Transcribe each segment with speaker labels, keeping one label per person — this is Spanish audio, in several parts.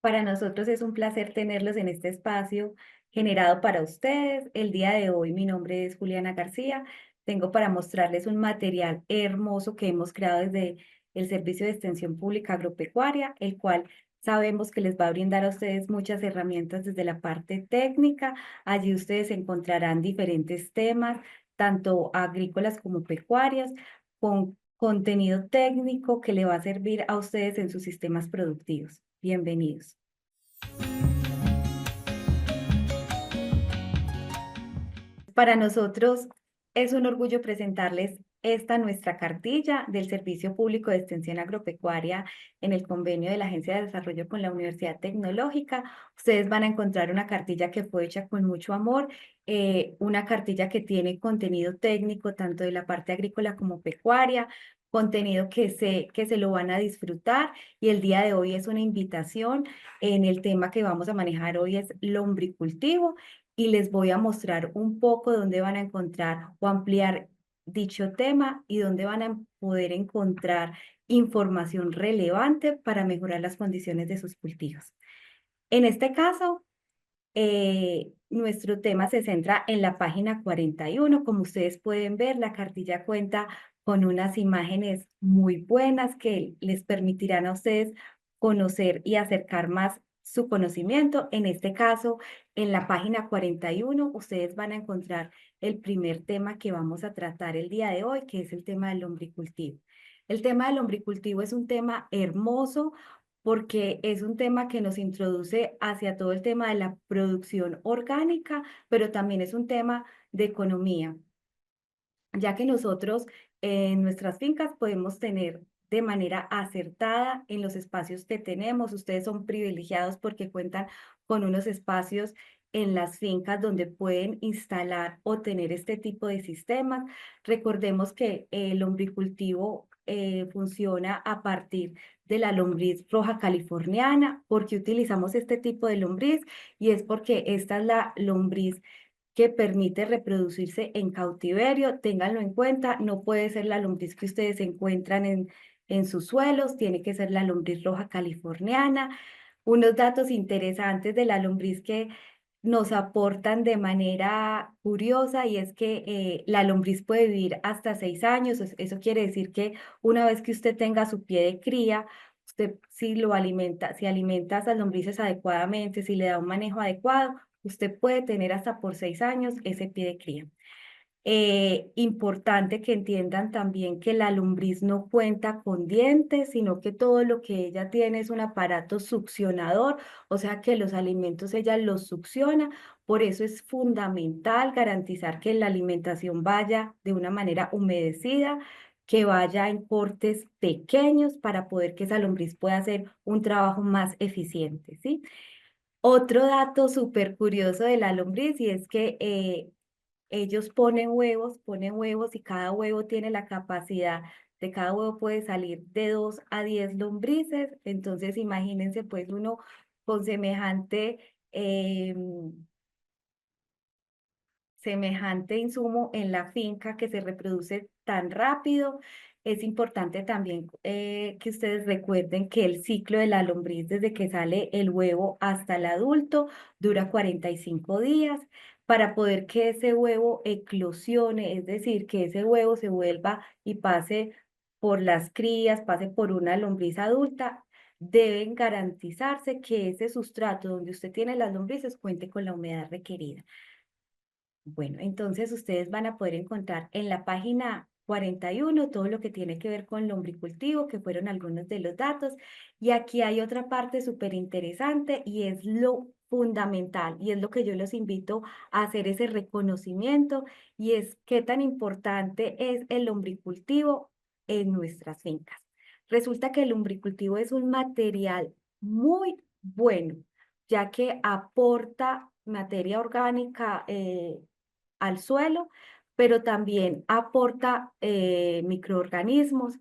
Speaker 1: Para nosotros es un placer tenerlos en este espacio generado para ustedes. El día de hoy mi nombre es Juliana García. Tengo para mostrarles un material hermoso que hemos creado desde el Servicio de Extensión Pública Agropecuaria, el cual sabemos que les va a brindar a ustedes muchas herramientas desde la parte técnica. Allí ustedes encontrarán diferentes temas, tanto agrícolas como pecuarios, con contenido técnico que le va a servir a ustedes en sus sistemas productivos. Bienvenidos. Para nosotros es un orgullo presentarles esta nuestra cartilla del Servicio Público de Extensión Agropecuaria en el convenio de la Agencia de Desarrollo con la Universidad Tecnológica. Ustedes van a encontrar una cartilla que fue hecha con mucho amor, una cartilla que tiene contenido técnico tanto de la parte agrícola como pecuaria, contenido que se lo van a disfrutar, y el día de hoy es una invitación. En el tema que vamos a manejar hoy es lombricultivo, y les voy a mostrar un poco dónde van a encontrar o ampliar dicho tema y dónde van a poder encontrar información relevante para mejorar las condiciones de sus cultivos. En este caso, nuestro tema se centra en la página 41. Como ustedes pueden ver, la cartilla cuenta con unas imágenes muy buenas que les permitirán a ustedes conocer y acercar más su conocimiento. En este caso, en la página 41, ustedes van a encontrar el primer tema que vamos a tratar el día de hoy, que es el tema del lombricultivo. El tema del lombricultivo es un tema hermoso porque es un tema que nos introduce hacia todo el tema de la producción orgánica, pero también es un tema de economía, ya que nosotros en nuestras fincas podemos tener de manera acertada en los espacios que tenemos. Ustedes son privilegiados porque cuentan con unos espacios en las fincas donde pueden instalar o tener este tipo de sistemas. Recordemos que el lombricultivo funciona a partir de la lombriz roja californiana. ¿Por qué utilizamos este tipo de lombriz? Y es porque esta es la lombriz que permite reproducirse en cautiverio. Ténganlo en cuenta, no puede ser la lombriz que ustedes encuentran en sus suelos, tiene que ser la lombriz roja californiana. Unos datos interesantes de la lombriz que nos aportan de manera curiosa, y es que la lombriz puede vivir hasta 6 años. Eso quiere decir que una vez que usted tenga su pie de cría, usted si lo alimenta, si alimenta a esas lombrices adecuadamente, si le da un manejo adecuado, usted puede tener hasta por 6 años ese pie de cría. Importante que entiendan también que la lombriz no cuenta con dientes, sino que todo lo que ella tiene es un aparato succionador, o sea que los alimentos ella los succiona. Por eso es fundamental garantizar que la alimentación vaya de una manera humedecida, que vaya en cortes pequeños para poder que esa lombriz pueda hacer un trabajo más eficiente, ¿sí? Otro dato súper curioso de la lombriz, y es que ellos ponen huevos, y cada huevo tiene la capacidad de cada huevo puede salir de 2 a 10 lombrices. Entonces, imagínense pues uno con semejante insumo en la finca que se reproduce tan rápido. Es importante también que ustedes recuerden que el ciclo de la lombriz desde que sale el huevo hasta el adulto dura 45 días. Para poder que ese huevo eclosione, es decir, que ese huevo se vuelva y pase por las crías, pase por una lombriz adulta, deben garantizarse que ese sustrato donde usted tiene las lombrices cuente con la humedad requerida. Bueno, entonces ustedes van a poder encontrar en la página 41 todo lo que tiene que ver con lombricultivo, que fueron algunos de los datos. Y aquí hay otra parte súper interesante, y es lo fundamental, y es lo que yo los invito a hacer ese reconocimiento, y es qué tan importante es el lombricultivo en nuestras fincas. Resulta que el lombricultivo es un material muy bueno, ya que aporta materia orgánica al suelo, pero también aporta microorganismos,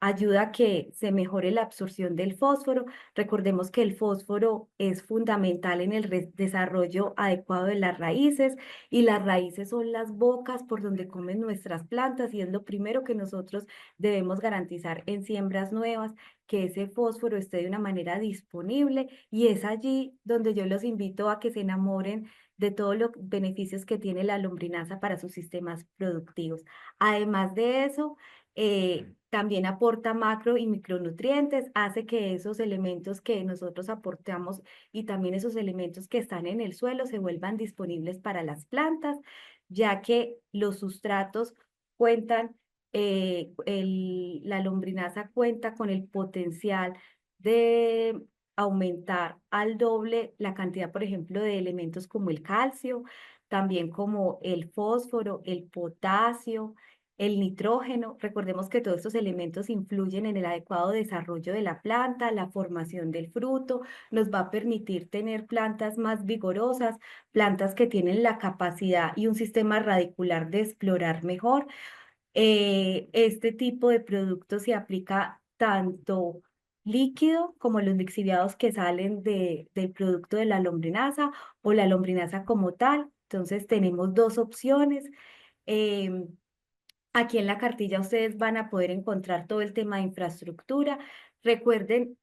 Speaker 1: ayuda a que se mejore la absorción del fósforo. Recordemos que el fósforo es fundamental en el desarrollo adecuado de las raíces y las raíces son las bocas por donde comen nuestras plantas y es lo primero que nosotros debemos garantizar en siembras nuevas, que ese fósforo esté de una manera disponible y es allí donde yo los invito a que se enamoren de todos los beneficios que tiene la lombrinaza para sus sistemas productivos. Además de eso, también aporta macro y micronutrientes, hace que esos elementos que nosotros aportamos y también esos elementos que están en el suelo se vuelvan disponibles para las plantas, ya que los sustratos cuentan, la lombrinaza cuenta con el potencial de aumentar al doble la cantidad, por ejemplo, de elementos como el calcio, también como el fósforo, el potasio, el nitrógeno. Recordemos que todos estos elementos influyen en el adecuado desarrollo de la planta, la formación del fruto, nos va a permitir tener plantas más vigorosas, plantas que tienen la capacidad y un sistema radicular de explorar mejor. Este tipo de producto se aplica tanto líquido como los lixiviados que salen del producto de la lombrinaza o la lombrinaza como tal. Entonces tenemos dos opciones. Em, Aquí en la cartilla ustedes van a poder encontrar todo el tema de infraestructura. Recuerden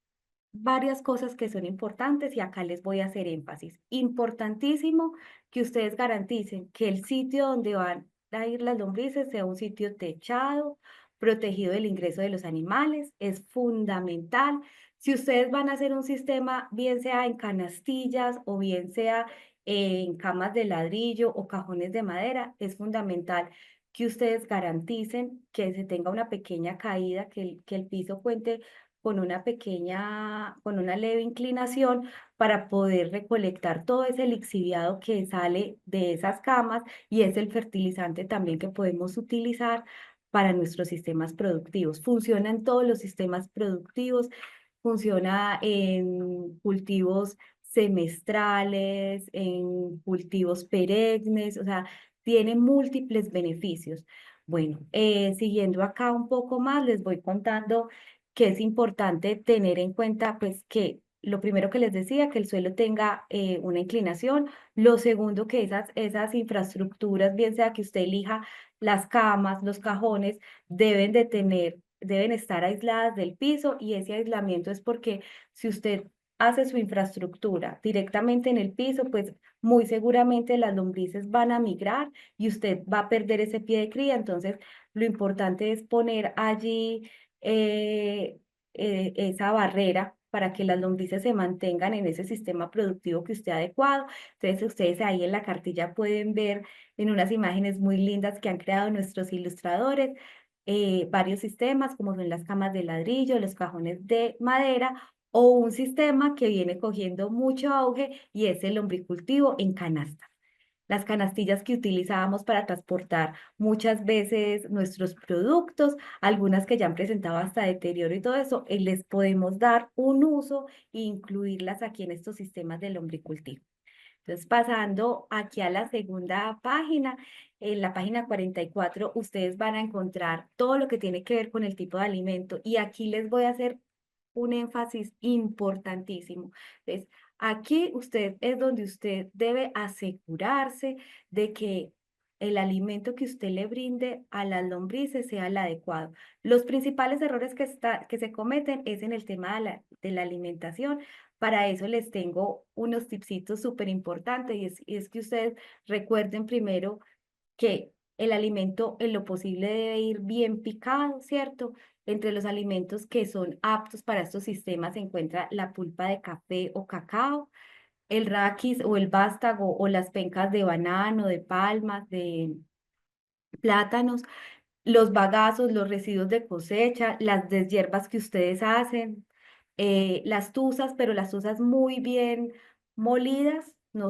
Speaker 1: varias cosas que son importantes y acá les voy a hacer énfasis. Importantísimo que ustedes garanticen que el sitio donde van a ir las lombrices sea un sitio techado, protegido del ingreso de los animales. Es fundamental. Si ustedes van a hacer un sistema, bien sea en canastillas o bien sea en camas de ladrillo o cajones de madera, es fundamental que ustedes garanticen que se tenga una pequeña caída, que el piso cuente con una pequeña, con una leve inclinación para poder recolectar todo ese lixiviado que sale de esas camas y es el fertilizante también que podemos utilizar para nuestros sistemas productivos. Funciona en todos los sistemas productivos, funciona en cultivos semestrales, en cultivos perennes, o sea, tiene múltiples beneficios. Bueno, siguiendo acá un poco más, les voy contando que es importante tener en cuenta, pues, que lo primero que les decía, que el suelo tenga una inclinación. Lo segundo, que esas infraestructuras, bien sea que usted elija las camas, los cajones, deben estar aisladas del piso y ese aislamiento es porque si usted hace su infraestructura directamente en el piso, pues muy seguramente las lombrices van a migrar y usted va a perder ese pie de cría. Entonces, lo importante es poner allí esa barrera para que las lombrices se mantengan en ese sistema productivo que usted ha adecuado. Entonces, ustedes ahí en la cartilla pueden ver en unas imágenes muy lindas que han creado nuestros ilustradores, varios sistemas como son las camas de ladrillo, los cajones de madera o un sistema que viene cogiendo mucho auge y es el lombricultivo en canasta. Las canastillas que utilizábamos para transportar muchas veces nuestros productos, algunas que ya han presentado hasta deterioro y todo eso, les podemos dar un uso e incluirlas aquí en estos sistemas de lombricultivo. Entonces, pasando aquí a la segunda página, en la página 44, ustedes van a encontrar todo lo que tiene que ver con el tipo de alimento y aquí les voy a hacer un énfasis importantísimo. Entonces, aquí usted es donde usted debe asegurarse de que el alimento que usted le brinde a las lombrices sea el adecuado. Los principales errores que se cometen es en el tema de la alimentación. Para eso les tengo unos tipsitos súper importantes y es que ustedes recuerden primero que el alimento en lo posible debe ir bien picado, ¿cierto? Entre los alimentos que son aptos para estos sistemas se encuentra la pulpa de café o cacao, el raquis o el vástago o las pencas de banano, de palmas, de plátanos, los bagazos, los residuos de cosecha, las deshierbas que ustedes hacen, las tuzas, pero las tuzas muy bien molidas, no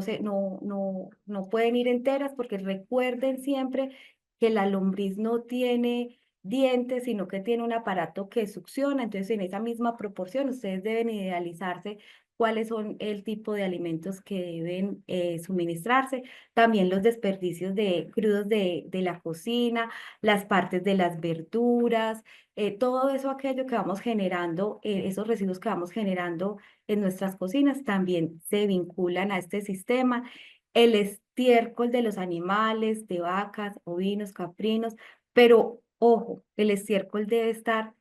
Speaker 1: pueden ir enteras porque recuerden siempre que la lombriz no tiene dientes, sino que tiene un aparato que succiona. Entonces, en esa misma proporción, ustedes deben idealizarse cuáles son el tipo de alimentos que deben suministrarse. También los desperdicios de crudos de la cocina, las partes de las verduras, todo eso, aquello que vamos generando, esos residuos que vamos generando en nuestras cocinas también se vinculan a este sistema. El estiércol de los animales, de vacas, ovinos, caprinos, pero ojo, el estiércol debe estar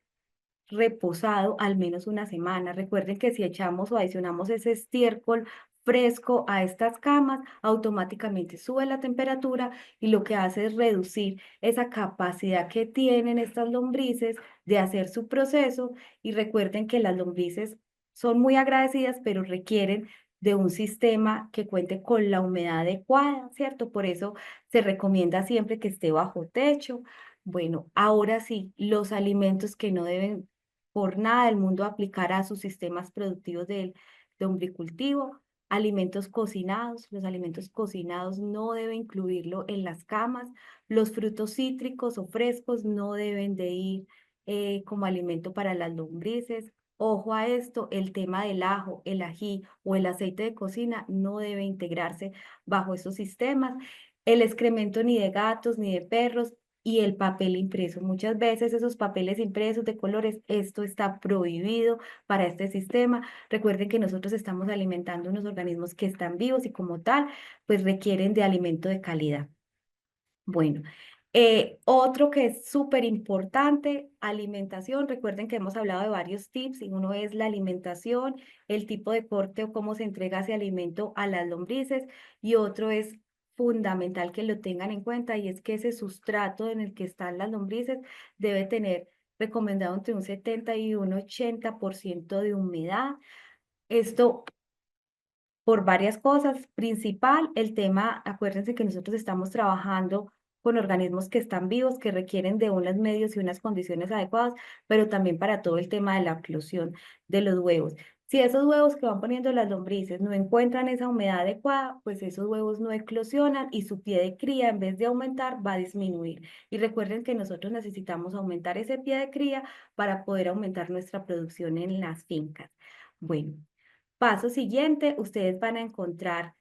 Speaker 1: reposado al menos una semana. Recuerden que si echamos o adicionamos ese estiércol fresco a estas camas, automáticamente sube la temperatura y lo que hace es reducir esa capacidad que tienen estas lombrices de hacer su proceso. Y recuerden que las lombrices son muy agradecidas, pero requieren de un sistema que cuente con la humedad adecuada, ¿cierto? Por eso se recomienda siempre que esté bajo techo. Bueno, ahora sí, los alimentos que no deben por nada del mundo aplicar a sus sistemas productivos de umbricultivo. Alimentos cocinados, los alimentos cocinados no deben incluirlo en las camas. Los frutos cítricos o frescos no deben de ir como alimento para las lombrices. Ojo a esto, el tema del ajo, el ají o el aceite de cocina no debe integrarse bajo esos sistemas. El excremento ni de gatos ni de perros y el papel impreso. Muchas veces esos papeles impresos de colores, esto está prohibido para este sistema. Recuerden que nosotros estamos alimentando unos organismos que están vivos y como tal, pues requieren de alimento de calidad. Bueno, otro que es súper importante, alimentación. Recuerden que hemos hablado de varios tips y uno es la alimentación, el tipo de corte o cómo se entrega ese alimento a las lombrices y otro es fundamental que lo tengan en cuenta y es que ese sustrato en el que están las lombrices debe tener recomendado entre un 70 y un 80% de humedad. Esto por varias cosas. Principal, el tema, acuérdense que nosotros estamos trabajando con organismos que están vivos, que requieren de unos medios y unas condiciones adecuadas, pero también para todo el tema de la eclosión de los huevos. Si esos huevos que van poniendo las lombrices no encuentran esa humedad adecuada, pues esos huevos no eclosionan y su pie de cría, en vez de aumentar, va a disminuir. Y recuerden que nosotros necesitamos aumentar ese pie de cría para poder aumentar nuestra producción en las fincas. Bueno. Paso siguiente, ustedes van a encontrar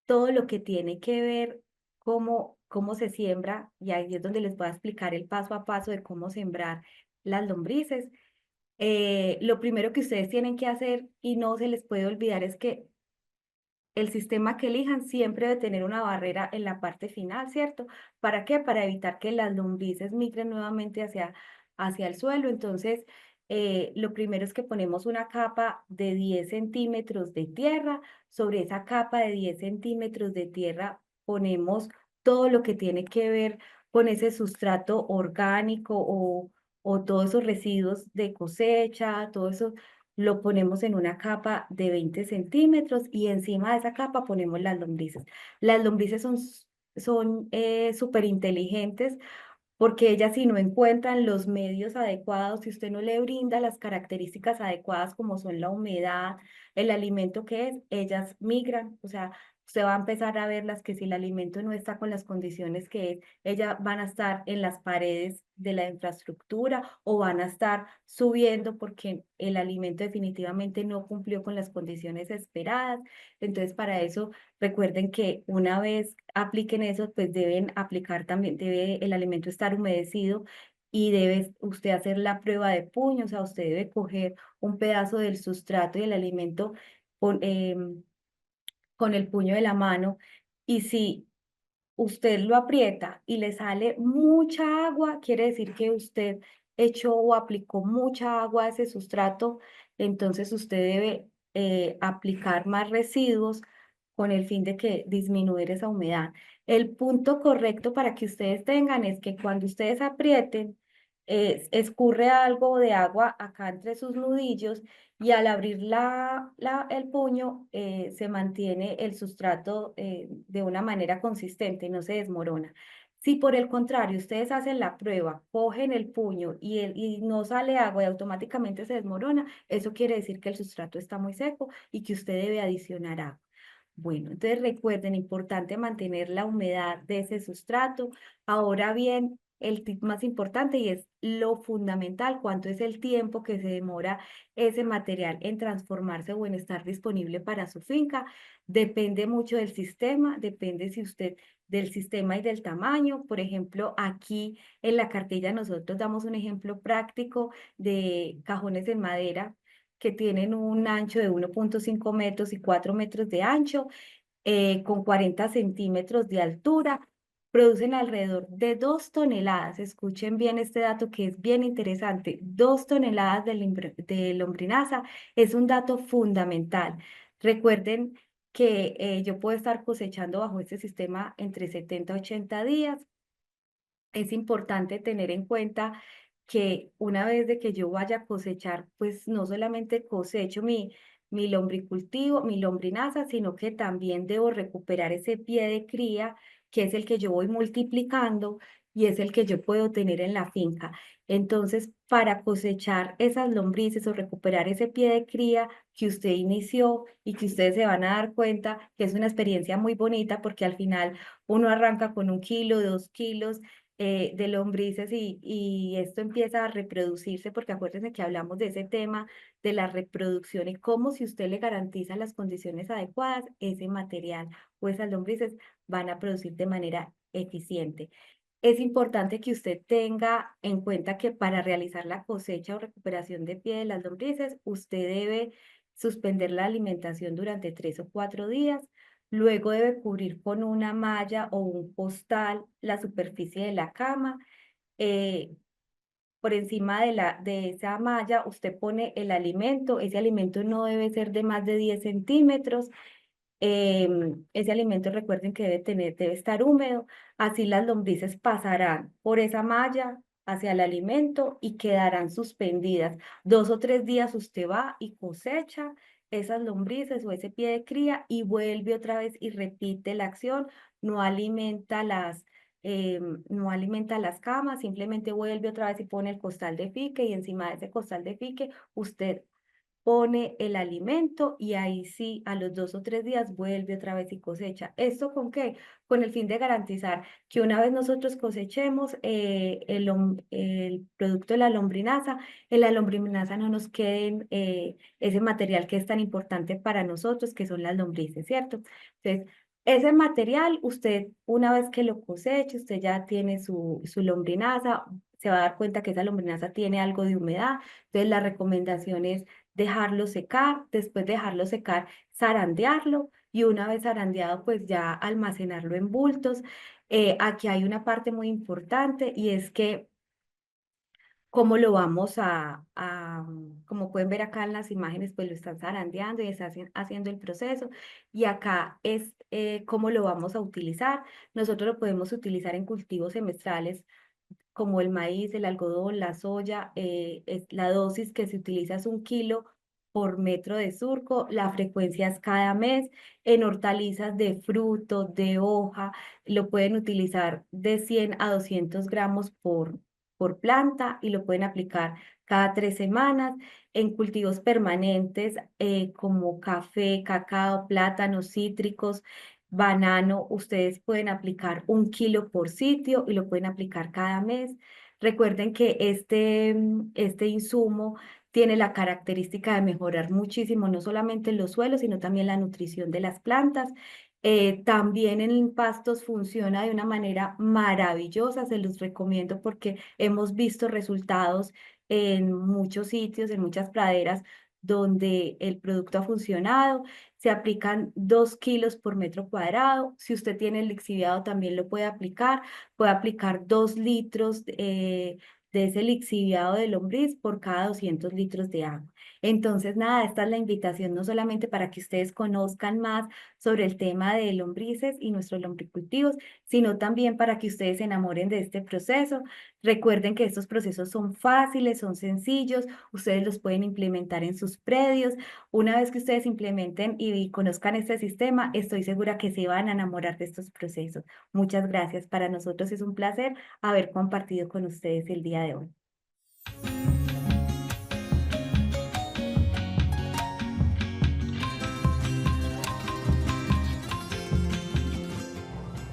Speaker 1: todo lo que tiene que ver cómo se siembra, y ahí es donde les voy a explicar el paso a paso de cómo sembrar las lombrices. Lo primero que ustedes tienen que hacer y no se les puede olvidar es que el sistema que elijan siempre debe tener una barrera en la parte final, ¿cierto? ¿Para qué? Para evitar que las lombrices migren nuevamente hacia el suelo. Entonces, lo primero es que ponemos una capa de 10 centímetros de tierra. Sobre esa capa de 10 centímetros de tierra ponemos todo lo que tiene que ver con ese sustrato orgánico o todos esos residuos de cosecha, todo eso lo ponemos en una capa de 20 centímetros y encima de esa capa ponemos las lombrices. Las lombrices son súper inteligentes porque ellas si no encuentran los medios adecuados, si usted no le brinda las características adecuadas como son la humedad, el alimento que es, ellas migran, o sea, usted va a empezar a verlas que si el alimento no está con las condiciones que es, ellas van a estar en las paredes de la infraestructura o van a estar subiendo porque el alimento definitivamente no cumplió con las condiciones esperadas. Entonces, para eso recuerden que una vez apliquen eso, pues deben aplicar también, debe el alimento estar humedecido y debe usted hacer la prueba de puño, o sea, usted debe coger un pedazo del sustrato y el alimento con, con el puño de la mano y si usted lo aprieta y le sale mucha agua, quiere decir que usted echó o aplicó mucha agua a ese sustrato, entonces usted debe aplicar más residuos con el fin de que disminuir esa humedad. El punto correcto para que ustedes tengan es que cuando ustedes aprieten, escurre algo de agua acá entre sus nudillos y al abrir el puño se mantiene el sustrato de una manera consistente, no se desmorona. Si por el contrario ustedes hacen la prueba, cogen el puño y no sale agua y automáticamente se desmorona, eso quiere decir que el sustrato está muy seco y que usted debe adicionar agua. Bueno, entonces recuerden, importante mantener la humedad de ese sustrato. Ahora bien, el tip más importante y es lo fundamental, cuánto es el tiempo que se demora ese material en transformarse o en estar disponible para su finca. Depende mucho del sistema, depende si usted del sistema y del tamaño. Por ejemplo, aquí en la cartilla nosotros damos un ejemplo práctico de cajones en madera que tienen un ancho de 1,5 metros y 4 metros de ancho, con 40 centímetros de altura. Producen alrededor de 2 toneladas. Escuchen bien este dato que es bien interesante. 2 toneladas de lombrinaza es un dato fundamental. Recuerden que yo puedo estar cosechando bajo este sistema entre 70 a 80 días. Es importante tener en cuenta que una vez de que yo vaya a cosechar, pues no solamente cosecho mi lombricultivo, mi lombrinaza, sino que también debo recuperar ese pie de cría, que es el que yo voy multiplicando y es el que yo puedo tener en la finca. Entonces, para cosechar esas lombrices o recuperar ese pie de cría que usted inició y que ustedes se van a dar cuenta que es una experiencia muy bonita porque al final uno arranca con 1 kilo, 2 kilos de lombrices y esto empieza a reproducirse, porque acuérdense que hablamos de ese tema de la reproducción y cómo si usted le garantiza las condiciones adecuadas, ese material o esas lombrices van a producir de manera eficiente. Es importante que usted tenga en cuenta que para realizar la cosecha o recuperación de pie de las lombrices, usted debe suspender la alimentación durante 3 o 4 días. Luego debe cubrir con una malla o un costal la superficie de la cama. Eh, por encima de esa malla usted pone el alimento. Ese alimento no debe ser de más de 10 centímetros. Ese alimento recuerden que debe estar húmedo, así las lombrices pasarán por esa malla hacia el alimento y quedarán suspendidas. 2 o 3 días usted va y cosecha esas lombrices o ese pie de cría y vuelve otra vez y repite la acción, no alimenta no alimenta las camas, simplemente vuelve otra vez y pone el costal de fique y encima de ese costal de fique usted pone el alimento y ahí sí, a los 2 o 3 días vuelve otra vez y cosecha. ¿Esto con qué? Con el fin de garantizar que una vez nosotros cosechemos el producto de la lombrinaza, en la lombrinaza no nos queden ese material que es tan importante para nosotros, que son las lombrices, ¿cierto? Entonces, ese material, usted una vez que lo coseche, usted ya tiene su lombrinaza, se va a dar cuenta que esa lombrinaza tiene algo de humedad. Entonces, la recomendación es dejarlo secar, después de dejarlo secar, zarandearlo y una vez zarandeado, pues ya almacenarlo en bultos. Aquí hay una parte muy importante y es que cómo lo vamos como pueden ver acá en las imágenes, pues lo están zarandeando y están haciendo el proceso. Y acá es cómo lo vamos a utilizar. Nosotros lo podemos utilizar en cultivos semestrales como el maíz, el algodón, la soya. La dosis que se utiliza es 1 kilo por metro de surco, la frecuencia es cada mes. En hortalizas de fruto, de hoja, lo pueden utilizar de 100 a 200 gramos por planta y lo pueden aplicar cada 3 semanas. En cultivos permanentes como café, cacao, plátanos, cítricos, banano, ustedes pueden aplicar 1 kilo por sitio y lo pueden aplicar cada mes. Recuerden que este insumo tiene la característica de mejorar muchísimo, no solamente los suelos, sino también la nutrición de las plantas. También en pastos funciona de una manera maravillosa, se los recomiendo porque hemos visto resultados en muchos sitios, en muchas praderas donde el producto ha funcionado. Se aplican 2 kilos por metro cuadrado. Si usted tiene el lixiviado, también lo puede aplicar 2 litros de ese lixiviado de lombriz por cada 200 litros de agua. Entonces, nada, esta es la invitación no solamente para que ustedes conozcan más sobre el tema de lombrices y nuestros lombricultivos, sino también para que ustedes se enamoren de este proceso. Recuerden que estos procesos son fáciles, son sencillos, ustedes los pueden implementar en sus predios. Una vez que ustedes implementen y conozcan este sistema, estoy segura que se van a enamorar de estos procesos. Muchas gracias. Para nosotros es un placer haber compartido con ustedes el día de hoy.